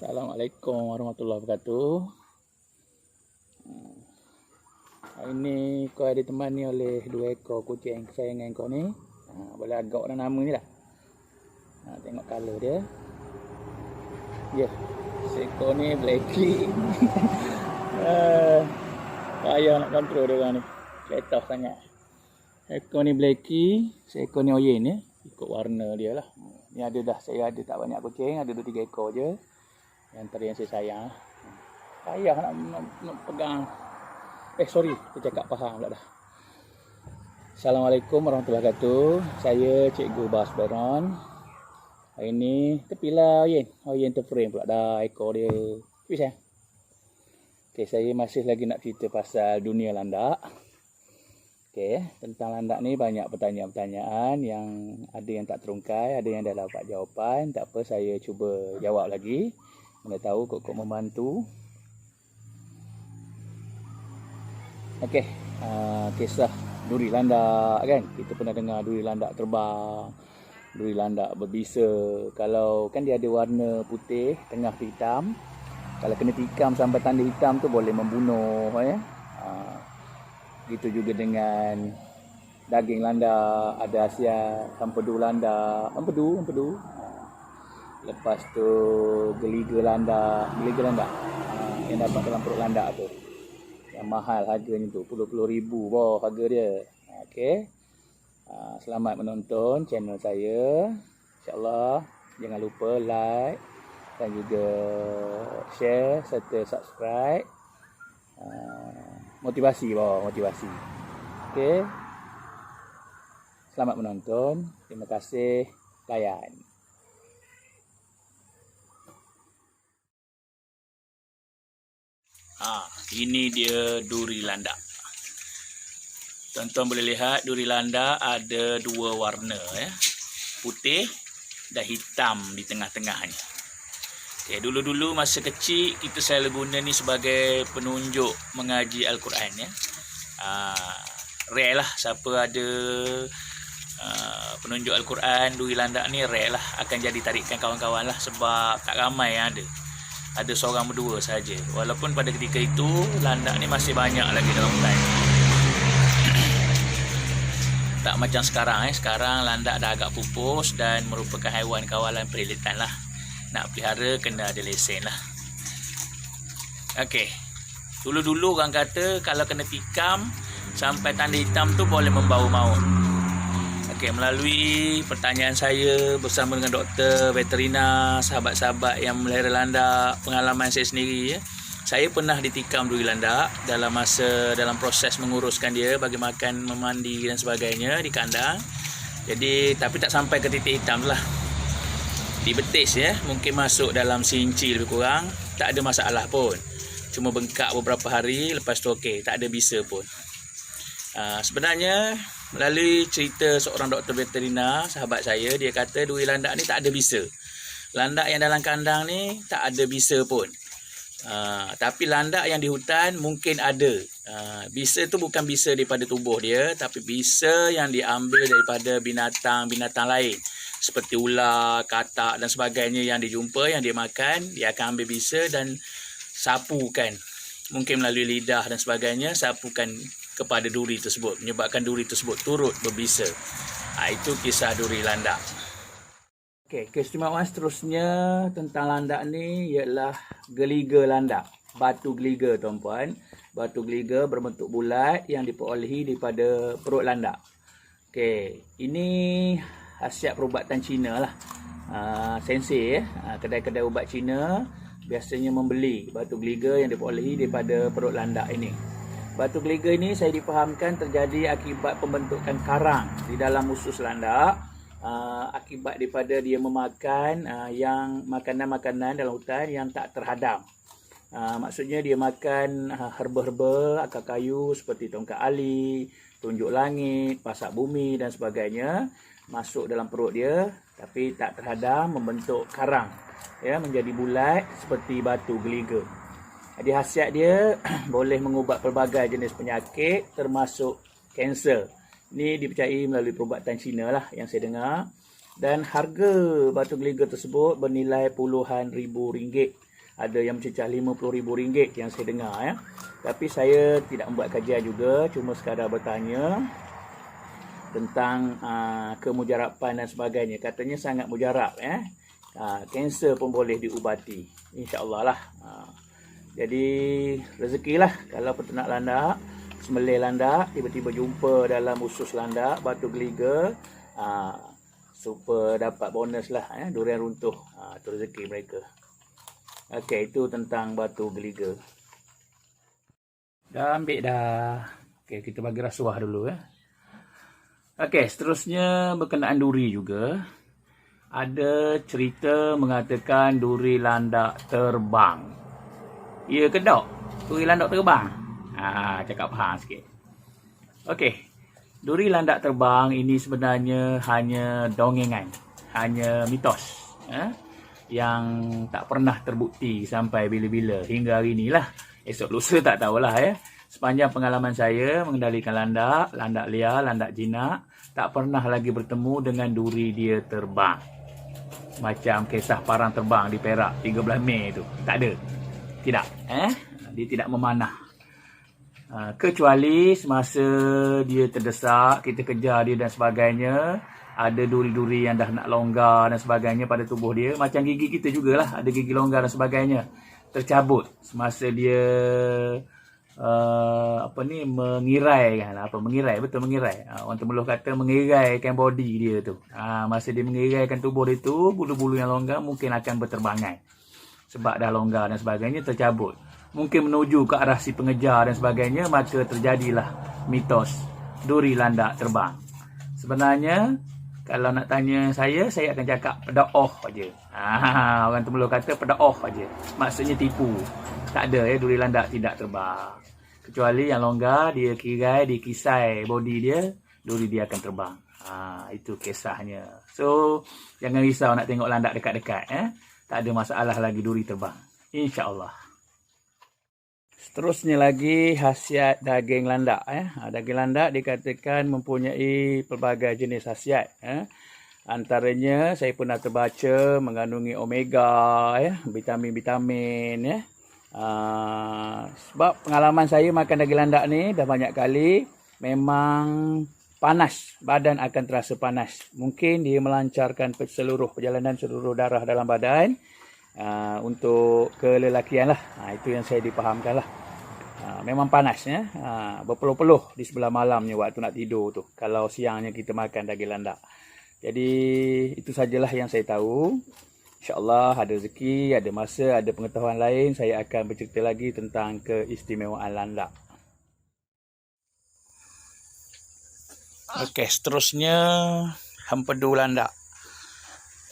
Assalamualaikum warahmatullahi wabarakatuh. Hari ini kau ada ditemani oleh 2 ekor kucing kesayangan kau ni. Boleh agak dah nama ni dah. Tengok color dia. Ya, seekor ni Blackie. Payah nak kontrol dia orang ni. Keletah sangat. Ekor ni Blackie, seekor ni Oyen ya. Ikut warna dia lah. Ni ada dah, saya ada tak banyak kucing, ada 2-3 ekor je. Yang antara yang saya sayang. Payah nak pegang. Sorry, saya cakap faham pula dah. Assalamualaikum warahmatullahi wabarakatuh. Saya Cikgu Bas Beron. Hari ni tepilah Oyen terframe pula dah ekor dia. Habis ya. Okey, saya masih lagi nak cerita pasal dunia landak. Okey, tentang landak ni banyak pertanyaan-pertanyaan yang ada yang tak terungkai, ada yang dah dapat jawapan. Tak apa, saya cuba jawab lagi. Mana tahu kok membantu. Okey, kisah duri landak kan. Kita pernah dengar duri landak terbang, duri landak berbisa. Kalau kan dia ada warna putih, tengah tu hitam. Kalau kena tikam sampai tanda hitam tu boleh membunuh ya. Gitu juga dengan daging landak, ada Asia, empedu landak, empedu. Lepas tu geliga landak yang dapat dalam perut landak tu. Yang mahal harganya tu, puluh-puluh ribu boh harga dia. Okey. Selamat menonton channel saya. InsyaAllah jangan lupa like dan juga share serta subscribe. Motivasi. Okey. Selamat menonton. Terima kasih. Layan. Ini dia duri landak. Tuan-tuan boleh lihat duri landak ada 2 warna ya. Putih dan hitam di tengah-tengahnya. Okay, dulu-dulu masa kecil kita selalu guna ni sebagai penunjuk mengaji Al-Quran ya. Rare lah siapa ada penunjuk Al-Quran duri landak ni, rare lah, akan jadi tarikan kawan-kawan lah sebab tak ramai yang ada. Ada seorang berdua saja. Walaupun pada ketika itu landak ni masih banyak lagi dalam hutan. Tak macam sekarang Sekarang landak dah agak pupus dan merupakan haiwan kawalan perilitan lah. Nak pelihara kena ada lesen lah. Okey. Dulu-dulu orang kata kalau kena tikam sampai tanda hitam tu boleh membawa maut. Okey, melalui pertanyaan saya bersama dengan doktor veterina, sahabat-sahabat yang melihara landak, pengalaman saya sendiri ya. Saya pernah ditikam duri landak dalam proses menguruskan dia, bagi makan, memandi dan sebagainya di kandang. Jadi tapi tak sampai ke titik hitam lah. Di betis ya, mungkin masuk dalam sinci lebih kurang, tak ada masalah pun. Cuma bengkak beberapa hari, lepas tu okey, tak ada bisa pun. Sebenarnya melalui cerita seorang doktor veterina, sahabat saya, dia kata duri landak ni tak ada bisa. Landak yang dalam kandang ni tak ada bisa pun. Tapi landak yang di hutan mungkin ada. Bisa tu bukan bisa daripada tubuh dia, tapi bisa yang diambil daripada binatang-binatang lain. Seperti ular, katak dan sebagainya yang dijumpa, yang dia makan, dia akan ambil bisa dan sapukan. Mungkin melalui lidah dan sebagainya, sapukan kepada duri tersebut, menyebabkan duri tersebut turut berbisa. Itu kisah duri landak. Okey, keistimewaan seterusnya tentang landak ni ialah geliga landak. Batu geliga tuan-puan. Batu geliga berbentuk bulat yang diperolehi daripada perut landak. Okey, ini khasiat perubatan Cina lah. Sensei ya. Kedai-kedai ubat Cina biasanya membeli batu geliga yang diperolehi daripada perut landak ini. Batu geliga ini saya difahamkan terjadi akibat pembentukan karang di dalam usus landak, akibat daripada dia memakan yang makanan-makanan dalam hutan yang tak terhadam. Maksudnya dia makan herba-herba, akar kayu seperti tongkat ali, tunjuk langit, pasak bumi dan sebagainya, masuk dalam perut dia tapi tak terhadam, membentuk karang ya, menjadi bulat seperti batu geliga. Jadi khasiat dia boleh mengubat pelbagai jenis penyakit termasuk kanser. Ini dipercayai melalui perubatan Cina lah yang saya dengar. Dan harga batu geliga tersebut bernilai puluhan ribu ringgit ada yang mencecah RM50,000 yang saya dengar ya. Tapi saya tidak membuat kajian juga, cuma sekadar bertanya tentang kemujaraban dan sebagainya. Katanya sangat mujarab ya. Kanser pun boleh diubati, insya-Allah lah. Jadi rezekilah kalau peternak landak, sembelih landak, tiba-tiba jumpa dalam usus landak batu geliga, supaya dapat bonus lah durian runtuh. Itu rezeki mereka. Okey, itu tentang batu geliga. Dah ambil dah. Okey, kita bagi rasuah dulu ya. Okey, seterusnya berkenaan duri juga. Ada cerita mengatakan duri landak terbang. Ya ke tak? Duri landak terbang? Cakap faham sikit. Okey. Duri landak terbang ini sebenarnya hanya dongengan. Hanya mitos. Yang tak pernah terbukti sampai bila-bila. Hingga hari inilah. Esok lusa tak tahulah ya. Sepanjang pengalaman saya mengendalikan landak, landak liar, landak jinak, tak pernah lagi bertemu dengan duri dia terbang. Macam kisah parang terbang di Perak 13 Mei tu. Tak ada. Tidak. Dia tidak memanah. Kecuali semasa dia terdesak, kita kejar dia dan sebagainya. Ada duri-duri yang dah nak longgar dan sebagainya pada tubuh dia. Macam gigi kita jugalah. Ada gigi longgar dan sebagainya. Tercabut semasa dia mengirai kan. Mengirai, betul mengirai. Orang Temeloh kata mengiraikan body dia tu. Masa dia mengiraikan tubuh dia tu, bulu-bulu yang longgar mungkin akan berterbangan. Sebab dah longgar dan sebagainya tercabut. Mungkin menuju ke arah si pengejar dan sebagainya, maka terjadilah mitos duri landak terbang. Sebenarnya kalau nak tanya saya akan cakap pedaoh aja. Orang Temeloh kata pedaoh aja. Maksudnya tipu. Tak ada ya, duri landak tidak terbang. Kecuali yang longgar, dia kirai, dia kisai body dia, duri dia akan terbang. Itu kisahnya. So, jangan risau nak tengok landak dekat-dekat. Tak ada masalah lagi duri terbang. InsyaAllah. Seterusnya lagi, khasiat daging landak. Daging landak dikatakan mempunyai pelbagai jenis khasiat. Antaranya, saya pernah terbaca mengandungi omega, vitamin-vitamin. Sebab pengalaman saya makan daging landak ni dah banyak kali, memang panas. Badan akan terasa panas. Mungkin dia melancarkan seluruh perjalanan seluruh darah dalam badan untuk kelelakian lah. Itu yang saya dipahamkan lah. Memang panas ya. Berpeluh-peluh di sebelah malamnya waktu nak tidur tu. Kalau siangnya kita makan daging landak. Jadi itu sajalah yang saya tahu. InsyaAllah ada rezeki, ada masa, ada pengetahuan lain, saya akan bercerita lagi tentang keistimewaan landak. Okey, seterusnya hempedu landak.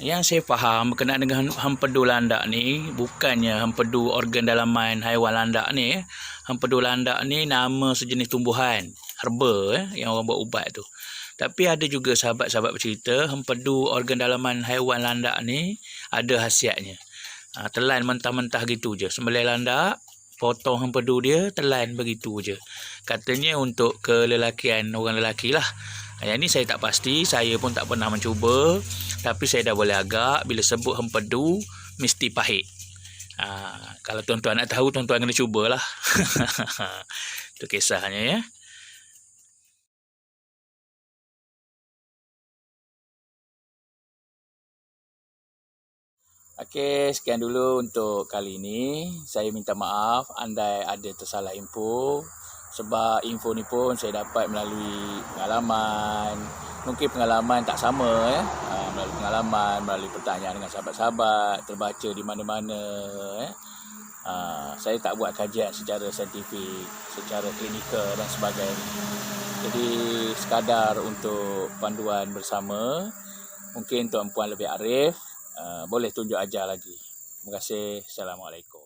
Yang saya faham berkenaan dengan hempedu landak ni, bukannya hempedu organ dalaman haiwan landak ni. Hempedu landak ni nama sejenis tumbuhan, herba yang orang buat ubat tu. Tapi ada juga sahabat-sahabat bercerita, hempedu organ dalaman haiwan landak ni ada khasiatnya. Telan mentah-mentah gitu je. Sembelih landak, potong hempedu dia, telan begitu je. Katanya untuk kelelakian orang lelaki lah. Yang ni saya tak pasti, saya pun tak pernah mencuba. Tapi saya dah boleh agak, bila sebut hempedu, mesti pahit. Kalau tuan-tuan nak tahu, tuan-tuan kena cubalah. Itu kisahnya ya. Okey, sekian dulu untuk kali ini. Saya minta maaf andai ada tersalah info. Sebab info ni pun saya dapat melalui pengalaman. Mungkin pengalaman tak sama ya. Melalui pengalaman, melalui pertanyaan dengan sahabat-sahabat, terbaca di mana-mana ya. Saya tak buat kajian secara saintifik, secara klinikal dan sebagainya. Jadi sekadar untuk panduan bersama. Mungkin tuan-puan lebih arif, boleh tunjuk ajar lagi. Terima kasih. Assalamualaikum.